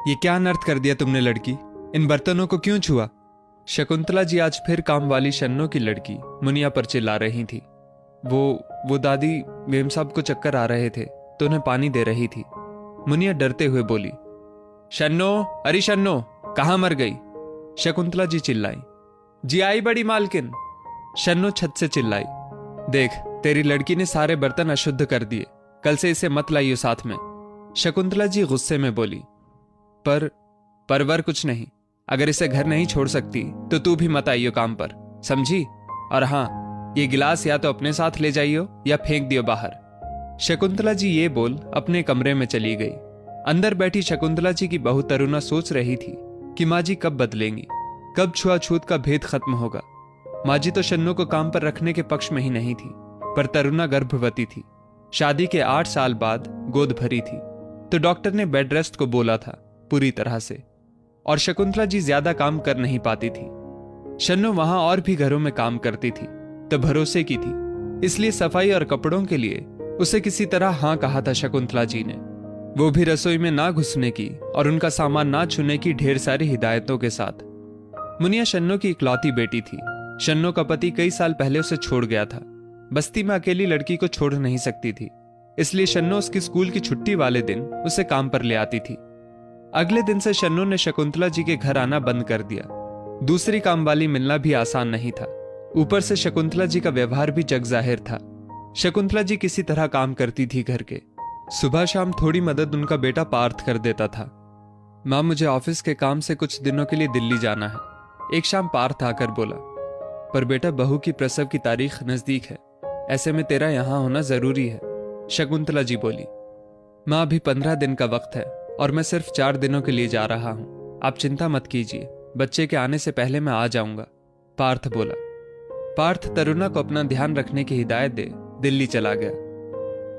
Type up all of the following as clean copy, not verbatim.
ये क्या अनर्थ कर दिया तुमने लड़की? इन बर्तनों को क्यों छुआ? शकुंतला जी आज फिर काम वाली शन्नो की लड़की मुनिया पर चिल्ला रही थी। वो दादी, मेम साहब को चक्कर आ रहे थे तो उन्हें पानी दे रही थी। मुनिया डरते हुए बोली, शन्नो, अरे शन्नो, कहां मर गई? शकुंतला जी चिल्लाई। जी आई बड़ी मालकिन। शन्नो छत से चिल्लाई, देख तेरी लड़की ने सारे बर्तन अशुद्ध कर दिए, कल से इसे मत लाइयो साथ में। शकुंतला जी गुस्से में बोली, परवर कुछ नहीं, अगर इसे घर नहीं छोड़ सकती तो तू भी मत आइयो काम पर, समझी? और हाँ, ये गिलास या तो अपने साथ ले जाइयो या फेंक दियो बाहर। शकुंतला जी ये बोल अपने कमरे में चली गई। अंदर बैठी शकुंतला जी की बहू तरुणा सोच रही थी कि माँ जी कब बदलेंगी, कब छुआछूत का भेद खत्म होगा। माँ जी तो शन्नो को काम पर रखने के पक्ष में ही नहीं थी, पर तरुणा गर्भवती थी, शादी के 8 साल बाद गोद भरी थी, तो डॉक्टर ने बेड रेस्ट को बोला था पूरी तरह से, और शकुंतला जी ज्यादा काम कर नहीं पाती थी। शन्नो वहां और भी घरों में काम करती थी तो भरोसे की थी, इसलिए सफाई और कपड़ों के लिए उसे किसी तरह हां कहा था शकुंतला जी ने, वो भी रसोई में ना घुसने की और उनका सामान ना छूने की ढेर सारी हिदायतों के साथ। मुनिया शन्नो की इकलौती बेटी थी। शन्नो का पति कई साल पहले उसे छोड़ गया था। बस्ती में अकेली लड़की को छोड़ नहीं सकती थी, इसलिए शन्नो उसकी स्कूल की छुट्टी वाले दिन उसे काम पर ले आती थी। अगले दिन से शन्नो ने शकुंतला जी के घर आना बंद कर दिया। दूसरी काम वाली मिलना भी आसान नहीं था, ऊपर से शकुंतला जी का व्यवहार भी जग जाहिर था। शकुंतला जी किसी तरह काम करती थी घर के। सुबह शाम थोड़ी मदद उनका बेटा पार्थ कर देता था। माँ, मुझे ऑफिस के काम से कुछ दिनों के लिए दिल्ली जाना है, एक शाम पार्थ आकर बोला। पर बेटा, बहू की प्रसव की तारीख नजदीक है, ऐसे में तेरा यहां होना जरूरी है। शकुंतला जी बोली, माँ, अभी 15 दिन का वक्त है और मैं सिर्फ 4 दिनों के लिए जा रहा हूं, आप चिंता मत कीजिए, बच्चे के आने से पहले मैं आ जाऊंगा। पार्थ बोला। पार्थ तरुणा को अपना ध्यान रखने की हिदायत दे दिल्ली चला गया।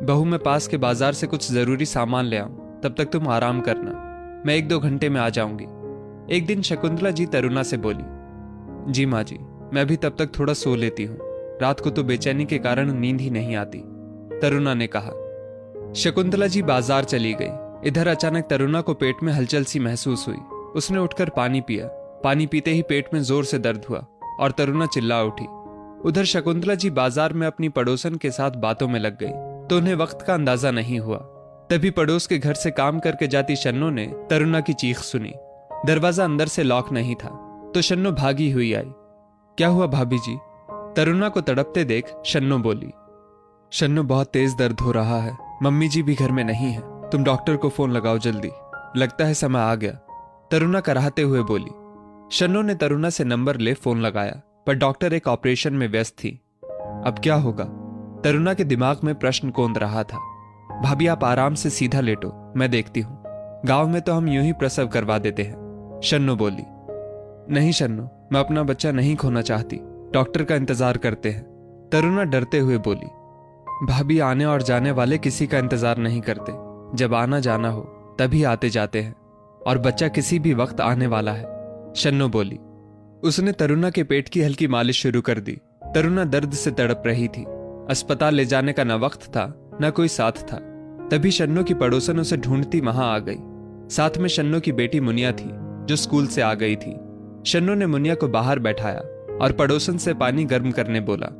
बहू, मैं पास के बाजार से कुछ जरूरी सामान ले आऊं, तब तक तुम आराम करना, मैं 1-2 घंटे में आ जाऊंगी। एक दिन शकुंतला जी तरुणा से बोली, जी माँ जी, मैं भी तब तक थोड़ा सो लेती हूँ, रात को तो बेचैनी के कारण नींद ही नहीं आती, तरुणा ने कहा। शकुंतला जी बाजार चली गई। इधर अचानक तरुणा को पेट में हलचल सी महसूस हुई। उसने उठकर पानी पिया। पानी पीते ही पेट में जोर से दर्द हुआ और तरुणा चिल्ला उठी। उधर शकुंतला जी बाजार में अपनी पड़ोसन के साथ बातों में लग गई तो उन्हें वक्त का अंदाजा नहीं हुआ। तभी पड़ोस के घर से काम करके जाती शन्नो ने तरुणा की चीख सुनी। दरवाजा अंदर से लॉक नहीं था तो शन्नो भागी हुई आई। क्या हुआ भाभी जी? तरुणा को तड़पते देख शन्नो बोली। शन्नो, बहुत तेज दर्द हो रहा है, मम्मी जी भी घर में नहीं है, तुम डॉक्टर को फोन लगाओ जल्दी, लगता है समय आ गया, तरुणा कराहते हुए बोली। शन्नो ने तरुणा से नंबर ले फोन लगाया, पर डॉक्टर एक ऑपरेशन में व्यस्त थी। अब क्या होगा? तरुणा के दिमाग में प्रश्न कौंध रहा था। भाभी, आप आराम से सीधा लेटो, मैं देखती हूं, गांव में तो हम यूं ही प्रसव करवा देते हैं, शन्नो बोली। नहीं शन्नो, मैं अपना बच्चा नहीं खोना चाहती, डॉक्टर का इंतजार करते हैं, तरुणा डरते हुए बोली। भाभी, आने और जाने वाले किसी का इंतजार नहीं करते, जब आना जाना हो तभी आते जाते हैं, और बच्चा किसी भी वक्त आने वाला है, शन्नो बोली। उसने तरुणा के पेट की हल्की मालिश शुरू कर दी। तरुणा दर्द से तड़प रही थी। अस्पताल ले जाने का न वक्त था न कोई साथ था। तभी शन्नो की पड़ोसन उसे ढूंढती वहां आ गई। साथ में शन्नो की बेटी मुनिया थी जो स्कूल से आ गई थी। शन्नो ने मुनिया को बाहर बैठाया और पड़ोसन से पानी गर्म करने बोला।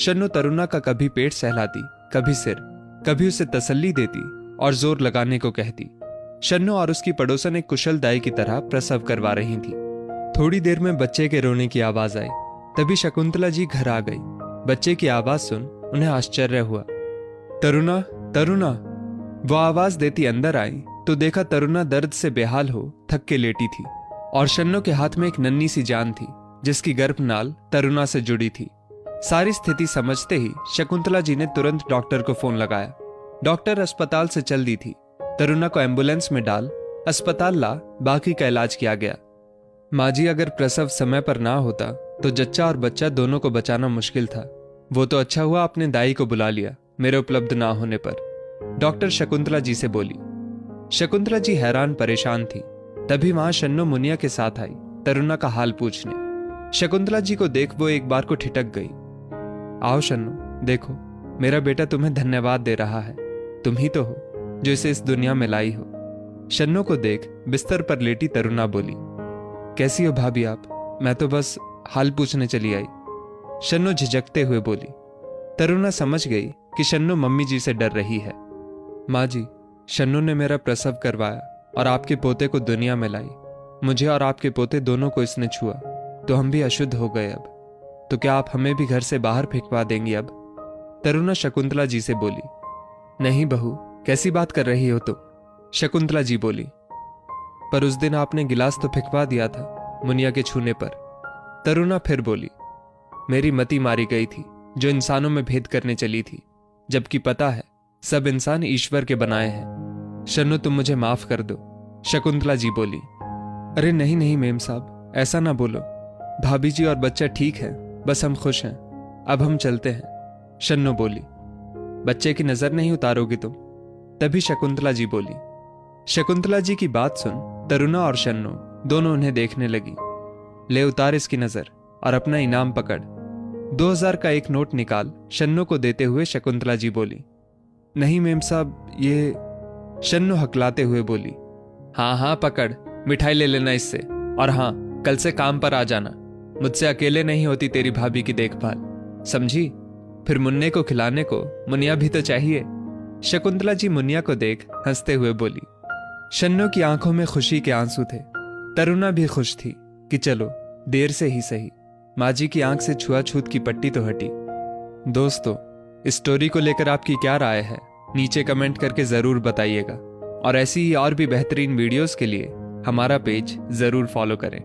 शन्नो तरुणा का कभी पेट सहलाती, कभी सिर, कभी उसे तसल्ली देती और जोर लगाने को कहती। शन्नो और उसकी पड़ोसन एक कुशल दाई की तरह प्रसव करवा रही थी। थोड़ी देर में बच्चे के रोने की आवाज आई। तभी शकुंतला जी घर आ गई। बच्चे की आवाज सुन उन्हें आश्चर्य हुआ। तरुणा, तरुणा! वो आवाज देती अंदर आई तो देखा तरुणा दर्द से बेहाल हो थक के लेटी थी और शन्नो के हाथ में एक नन्ही सी जान थी जिसकी गर्भनाल तरुणा से जुड़ी थी। सारी स्थिति समझते ही शकुंतला जी ने तुरंत डॉक्टर को फोन लगाया। डॉक्टर अस्पताल से चल दी थी। तरुणा को एम्बुलेंस में डाल अस्पताल ला बाकी का इलाज किया गया। माँ जी, अगर प्रसव समय पर ना होता तो जच्चा और बच्चा दोनों को बचाना मुश्किल था। वो तो अच्छा हुआ आपने दाई को बुला लिया मेरे उपलब्ध ना होने पर, डॉक्टर शकुंतला जी से बोली। शकुंतला जी हैरान परेशान थी। तभी वहां शन्नो मुनिया के साथ आई तरुणा का हाल पूछने। शकुंतला जी को देख वो एक बार को ठिठक गई। आओ शन्नो, देखो मेरा बेटा तुम्हें धन्यवाद दे रहा है, तुम ही तो हो जो इसे इस दुनिया में लाई हो। शन्नो को देख बिस्तर पर लेटी तरुणा बोली, कैसी हो भाभी आप? मैं तो बस हाल पूछने चली आई। शन्नो झिझकते हुए बोली। तरुणा समझ गई कि शन्नो मम्मी जी से डर रही है। माँ जी, शन्नो ने मेरा प्रसव करवाया और आपके पोते को दुनिया में लाई। मुझे और आपके पोते दोनों को इसने छुआ तो हम भी अशुद्ध हो गए। अब तो क्या आप हमें भी घर से बाहर फेंकवा देंगी अब? तरुणा शकुंतला जी से बोली। नहीं बहू, कैसी बात कर रही हो तुम? शकुंतला जी बोली। पर उस दिन आपने गिलास तो फेंकवा दिया था मुनिया के छूने पर। तरुणा फिर बोली, मेरी मति मारी गई थी जो इंसानों में भेद करने चली थी, जबकि पता है सब इंसान ईश्वर के बनाए हैं। शन्नो तुम मुझे माफ कर दो। शकुंतला जी बोली। अरे नहीं नहीं मेम साहब, ऐसा ना बोलो। भाभी जी और बच्चा ठीक है, बस हम खुश हैं। अब हम चलते हैं। शन्नो बोली। बच्चे की नजर नहीं उतारोगी तुम? तभी शकुंतला जी बोली। शकुंतला जी की बात सुन तरुणा और शन्नो दोनों उन्हें देखने लगी। ले उतार इसकी नजर और अपना इनाम पकड़। 2000 का एक नोट निकाल शन्नो को देते हुए शकुंतला जी बोली। नहीं मेम साहब, ये। शन्नो हकलाते हुए बोली। हाँ हाँ पकड़, मिठाई ले लेना इससे, और हाँ कल से काम पर आ जाना। मुझसे अकेले नहीं होती तेरी भाभी की देखभाल, समझी? फिर मुन्ने को खिलाने को मुनिया भी तो चाहिए। शकुंतला जी मुनिया को देख हंसते हुए बोली। शन्नो की आंखों में खुशी के आंसू थे। तरुणा भी खुश थी कि चलो देर से ही सही माँ जी की आंख से छुआछूत की पट्टी तो हटी। दोस्तों, इस स्टोरी को लेकर आपकी क्या राय है नीचे कमेंट करके जरूर बताइएगा, और ऐसी ही और भी बेहतरीन वीडियोस के लिए हमारा पेज जरूर फॉलो करें।